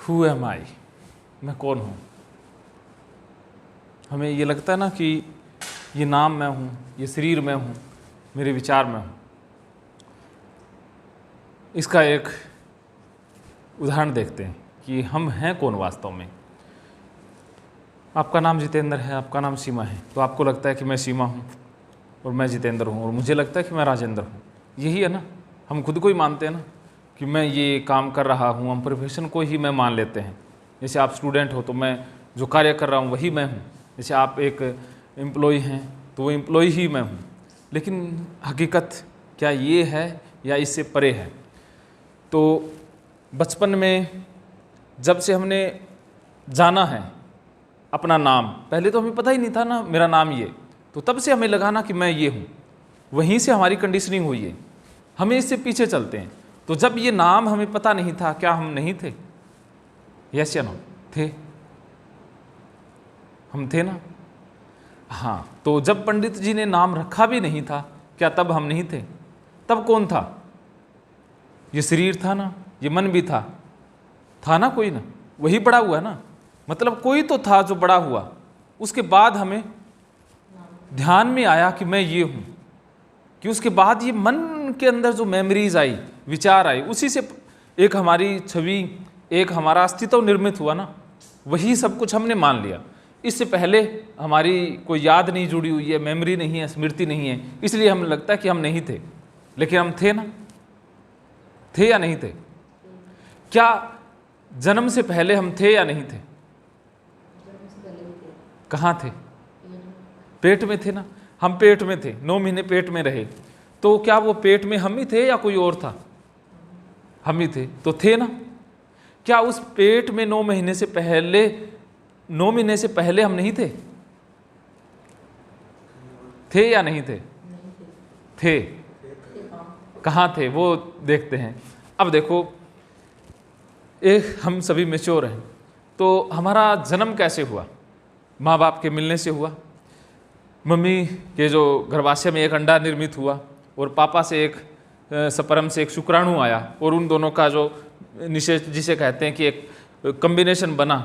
Who am आई, मैं कौन हूँ। हमें ये लगता है ना कि ये नाम मैं हूँ, ये शरीर मैं हूँ, मेरे विचार मैं हूँ। इसका एक उदाहरण देखते हैं कि हम हैं कौन वास्तव में। आपका नाम जितेंद्र है, आपका नाम सीमा है, तो आपको लगता है कि मैं सीमा हूँ और मैं जितेंद्र हूँ, और मुझे लगता है कि मैं राजेंद्र हूँ। यही है ना, हम खुद को ही मानते हैं ना कि मैं ये काम कर रहा हूँ। हम प्रोफेशन को ही मैं मान लेते हैं। जैसे आप स्टूडेंट हो तो मैं जो कार्य कर रहा हूँ वही मैं हूँ। जैसे आप एक एम्प्लॉय हैं तो वो एम्प्लॉय ही मैं हूँ। लेकिन हकीकत क्या ये है या इससे परे है? तो बचपन में जब से हमने जाना है अपना नाम, पहले तो हमें पता ही नहीं था ना मेरा नाम ये, तो तब से हमें लगा ना कि मैं ये हूँ। वहीं से हमारी कंडीशनिंग हुई है, हमें इससे पीछे चलते हैं। तो जब ये नाम हमें पता नहीं था, क्या हम नहीं थे? यस या नो? थे, हम थे ना। हाँ, तो जब पंडित जी ने नाम रखा भी नहीं था, क्या तब हम नहीं थे? तब कौन था? ये शरीर था ना, ये मन भी था ना, कोई ना, वही बड़ा हुआ ना। मतलब कोई तो था जो बड़ा हुआ। उसके बाद हमें ध्यान में आया कि मैं ये हूँ, कि उसके बाद ये मन के अंदर जो मेमोरीज आई, विचार आए, उसी से एक हमारी छवि, एक हमारा अस्तित्व निर्मित हुआ ना। वही सब कुछ हमने मान लिया। इससे पहले हमारी कोई याद नहीं जुड़ी हुई है, मेमोरी नहीं है, स्मृति नहीं है, इसलिए हमें लगता है कि हम नहीं थे। लेकिन हम थे ना, थे या नहीं थे? क्या जन्म से पहले हम थे या नहीं थे? कहाँ थे? पेट में थे ना। हम पेट में थे, 9 महीने पेट में रहे, तो क्या वो पेट में हम ही थे या कोई और था? हम ही थे, तो थे ना। क्या उस पेट में 9 महीने से पहले, 9 महीने से पहले हम नहीं थे? थे या नहीं थे? थे। कहाँ थे वो देखते हैं। अब देखो, एक हम सभी मैच्योर हैं, तो हमारा जन्म कैसे हुआ? माँ बाप के मिलने से हुआ। मम्मी के जो गर्भाशय में एक अंडा निर्मित हुआ, और पापा से एक स्पर्म से एक शुक्राणु आया, और उन दोनों का जो निषेध जिसे कहते हैं कि एक कॉम्बिनेशन बना,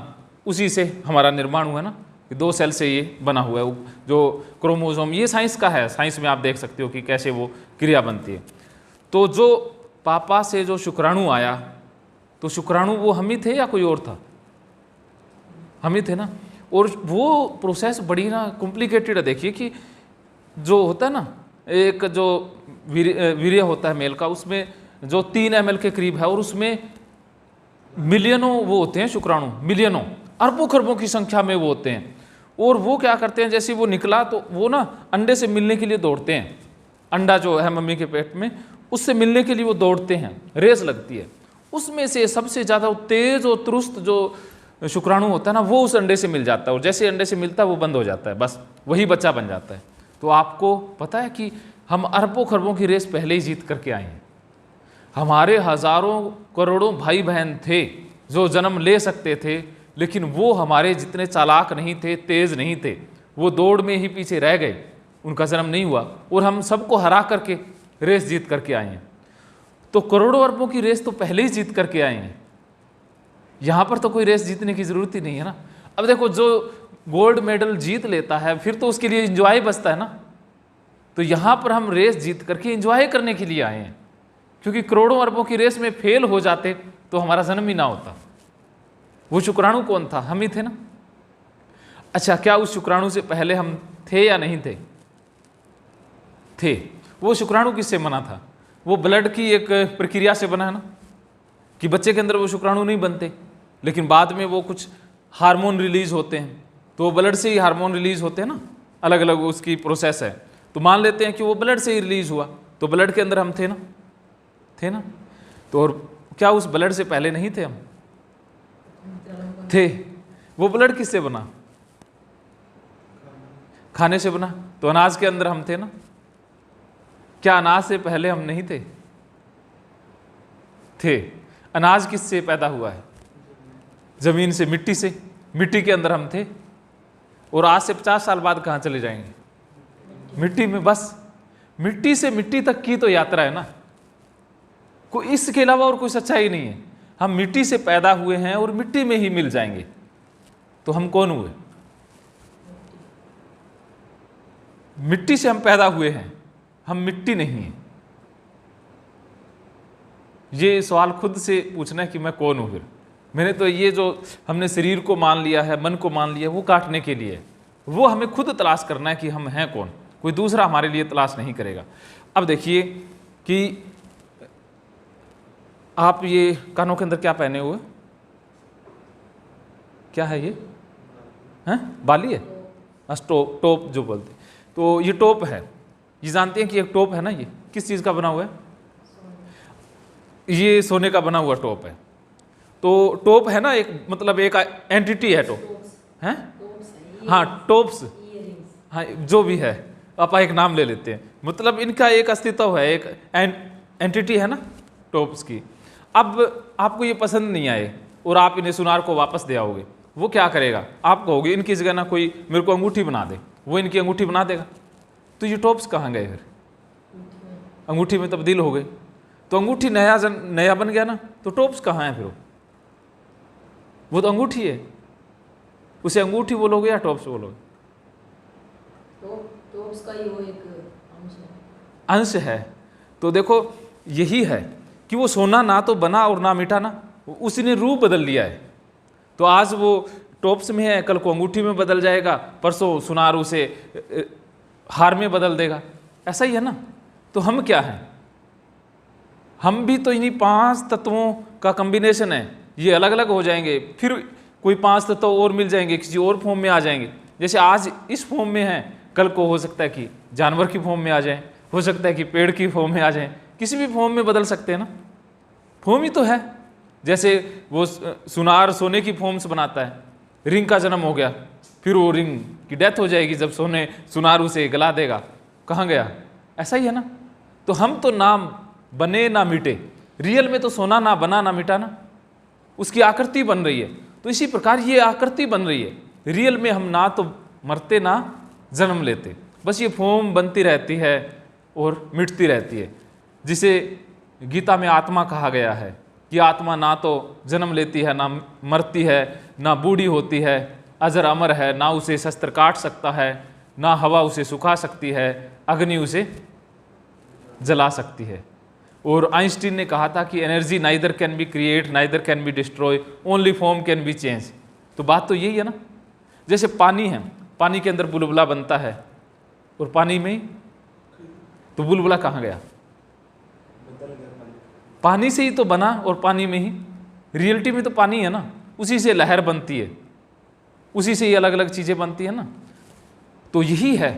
उसी से हमारा निर्माण हुआ ना। 2 सेल से ये बना हुआ है जो क्रोमोसोम। ये साइंस का है, साइंस में आप देख सकते हो कि कैसे वो क्रिया बनती है। तो जो पापा से जो शुक्राणु आया, तो शुक्राणु वो हम ही थे या कोई और था? हम ही थे ना। और वो प्रोसेस बड़ी ना कॉम्प्लिकेटेड है। देखिए कि जो होता है ना, एक जो वीर्य होता है मेल का, उसमें जो 3 ml के करीब है, और उसमें मिलियनों वो होते हैं शुक्राणु, मिलियनों, अरबों खरबों की संख्या में वो होते हैं। और वो क्या करते हैं, जैसे वो निकला तो वो ना अंडे से मिलने के लिए दौड़ते हैं। अंडा जो है मम्मी के पेट में, उससे मिलने के लिए वो दौड़ते हैं, रेस लगती है। उसमें से सबसे ज़्यादा तेज और तुरुस्त जो शुक्राणु होता है ना, वो उस अंडे से मिल जाता है, और जैसे अंडे से मिलता है वो बंद हो जाता है, बस वही बच्चा बन जाता है। तो आपको पता है कि हम अरबों खरबों की रेस पहले ही जीत करके आए हैं। हमारे हजारों करोड़ों भाई बहन थे जो जन्म ले सकते थे, लेकिन वो हमारे जितने चालाक नहीं थे, तेज नहीं थे, वो दौड़ में ही पीछे रह गए, उनका जन्म नहीं हुआ, और हम सबको हरा करके रेस जीत करके आए हैं। तो करोड़ों अरबों की रेस तो पहले ही जीत करके आए हैं। यहाँ पर तो कोई रेस जीतने की जरूरत ही नहीं है ना। अब देखो, जो गोल्ड मेडल जीत लेता है फिर तो उसके लिए एंजॉय बचता है ना। तो यहाँ पर हम रेस जीत करके एंजॉय करने के लिए आए हैं, क्योंकि करोड़ों अरबों की रेस में फेल हो जाते तो हमारा जन्म ही ना होता। वो शुक्राणु कौन था? हम ही थे ना। अच्छा, क्या उस शुक्राणु से पहले हम थे या नहीं थे? थे। वो शुक्राणु किससे बना था? वो ब्लड की एक प्रक्रिया से बना है ना, कि बच्चे के अंदर वो शुक्राणु नहीं बनते, लेकिन बाद में वो कुछ हार्मोन रिलीज होते हैं, तो वो ब्लड से ही हार्मोन रिलीज होते हैं ना, अलग अलग उसकी प्रोसेस है। तो मान लेते हैं कि वो ब्लड से ही रिलीज हुआ, तो ब्लड के अंदर हम थे ना, थे ना। तो और क्या उस ब्लड से पहले नहीं थे हम? थे। वो ब्लड किससे बना? खाने से बना। तो अनाज के अंदर हम थे ना। क्या अनाज से पहले हम नहीं थे? थे। अनाज किससे पैदा हुआ है? जमीन से, मिट्टी से। मिट्टी के अंदर हम थे, और आज से 50 साल बाद कहाँ चले जाएंगे? मिट्टी में। बस मिट्टी से मिट्टी तक की तो यात्रा है ना, कोई इसके अलावा और कोई सच्चाई नहीं है। हम मिट्टी से पैदा हुए हैं और मिट्टी में ही मिल जाएंगे, तो हम कौन हुए? मिट्टी से हम पैदा हुए हैं, हम मिट्टी नहीं हैं। ये सवाल खुद से पूछना है कि मैं कौन हूं। फिर मैंने तो ये जो हमने शरीर को मान लिया है, मन को मान लिया, वो काटने के लिए, वो हमें खुद तलाश करना है कि हम हैं कौन, कोई दूसरा हमारे लिए तलाश नहीं करेगा। अब देखिए कि आप ये कानों के अंदर क्या पहने हुए, क्या है ये? हैं? बाली है? टोप, टोप जो बोलते, तो ये टोप है। ये जानते हैं कि एक टोप है ना, ये किस चीज़ का बना हुआ है? ये सोने का बना हुआ टोप है। तो टोप है ना, एक मतलब एक एंटिटी है टोप, हैं? हाँ, टोप्स, हाँ जो भी है, आप एक नाम ले लेते हैं, मतलब इनका एक अस्तित्व है, एक एंटिटी है ना टोप्स की। अब आपको ये पसंद नहीं आए और आप इन्हें सुनार को वापस दे आओगे, वो क्या करेगा? आप कहोगे इनकी जगह ना कोई मेरे को अंगूठी बना दे, वो इनकी अंगूठी बना देगा। तो ये टोप्स कहाँ गए? फिर अंगूठी में तब्दील हो गए, तो अंगूठी नया बन गया ना, तो टोप्स कहाँ है? फिर वो तो अंगूठी है, उसे अंगूठी बोलोगे या टोप्स बोलोगे? टोप्स का ही वो एक अंश है। तो देखो यही है कि वो सोना ना तो बना और ना मिटा ना, उसने रूप बदल लिया है। तो आज वो टोप्स में है, कल को अंगूठी में बदल जाएगा, परसों सुनार उसे हार में बदल देगा, ऐसा ही है ना। तो हम क्या हैं? हम भी तो इन्हीं 5 तत्वों का कॉम्बिनेशन है। ये अलग अलग हो जाएंगे, फिर कोई 5 तत्व और मिल जाएंगे, किसी और फॉर्म में आ जाएंगे। जैसे आज इस फॉर्म में है, कल को हो सकता है कि जानवर की फॉर्म में आ जाए, हो सकता है कि पेड़ की फॉर्म में आ जाए, किसी भी फॉर्म में बदल सकते हैं ना। फॉर्म ही तो है। जैसे वो सुनार सोने की फॉर्म से बनाता है, रिंग का जन्म हो गया, फिर वो रिंग की डेथ हो जाएगी जब सुनार उसे गला देगा, कहाँ गया? ऐसा ही है ना। तो हम तो ना बने ना मिटे, रियल में तो सोना ना बना ना मिटा ना, उसकी आकृति बन रही है। तो इसी प्रकार ये आकृति बन रही है, रियल में हम ना तो मरते ना जन्म लेते, बस ये फॉर्म बनती रहती है और मिटती रहती है। जिसे गीता में आत्मा कहा गया है कि आत्मा ना तो जन्म लेती है, ना मरती है, ना बूढ़ी होती है, अजर अमर है, ना उसे शस्त्र काट सकता है, ना हवा उसे सुखा सकती है, अग्नि उसे जला सकती है। और आइंस्टीन ने कहा था कि energy neither can be create neither can be destroy, only form can be change. तो बात तो यही है ना। जैसे पानी है, पानी के अंदर बुलबुला बनता है और पानी में, तो बुलबुला कहाँ गया? पानी से ही तो बना और पानी में ही, रियलिटी में तो पानी है ना, उसी से लहर बनती है, उसी से ही अलग अलग चीज़ें बनती है ना। तो यही है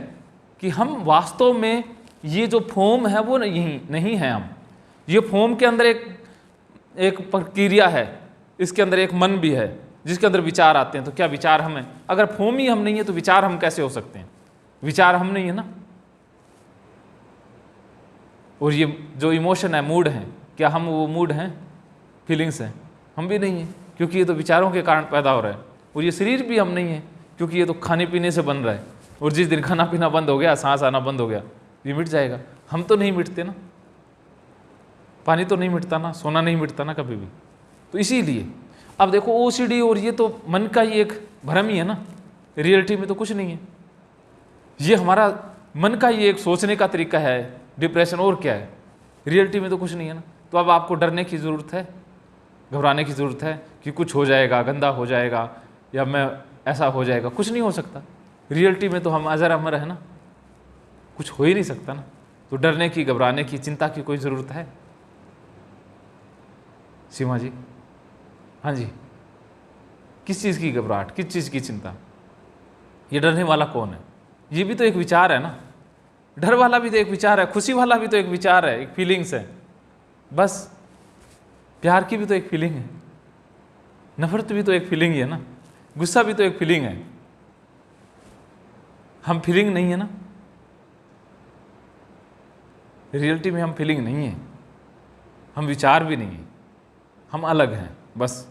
कि हम वास्तव में ये जो फॉर्म है वो नहीं है हम। ये फॉर्म के अंदर एक प्रक्रिया है, इसके अंदर एक मन भी है जिसके अंदर विचार आते हैं। तो क्या विचार हम हैं? अगर फॉर्म ही हम नहीं है तो विचार हम कैसे हो सकते हैं? विचार हम नहीं है ना। और ये जो इमोशन है, मूड है, क्या हम वो मूड हैं, फीलिंग्स हैं? हम भी नहीं हैं, क्योंकि ये तो विचारों के कारण पैदा हो रहा है। और ये शरीर भी हम नहीं है, क्योंकि ये तो खाने पीने से बन रहा है। और जिस दिन खाना पीना बंद हो गया, सांस आना बंद हो गया, ये मिट जाएगा। हम तो नहीं मिटते ना, पानी तो नहीं मिटता ना, सोना नहीं मिटता ना कभी भी। तो इसीलिए अब देखो ओसीडी और ये तो मन का ही एक भ्रम ही है ना, रियलिटी में तो कुछ नहीं है। ये हमारा मन का ही एक सोचने का तरीका है, डिप्रेशन, और क्या है? रियलिटी में तो कुछ नहीं है ना। तो अब आपको डरने की ज़रूरत है, घबराने की ज़रूरत है कि कुछ हो जाएगा, गंदा हो जाएगा, या मैं ऐसा हो जाएगा? कुछ नहीं हो सकता। रियलिटी में तो हम अजर अमर है ना, कुछ हो ही नहीं सकता ना। तो डरने की, घबराने की, चिंता की कोई ज़रूरत है? सीमा जी, हाँ जी, किस चीज़ की घबराहट, किस चीज़ की चिंता? ये डरने वाला कौन है? ये भी तो एक विचार है ना। डर वाला भी तो एक विचार है, खुशी वाला भी तो एक विचार है, एक फीलिंग्स है। बस प्यार की भी तो एक फीलिंग है, नफरत भी तो एक फीलिंग ही है ना, गुस्सा भी तो एक फीलिंग है। हम फीलिंग नहीं है ना, रियलिटी में हम फीलिंग नहीं है, हम विचार भी नहीं है, हम अलग हैं बस।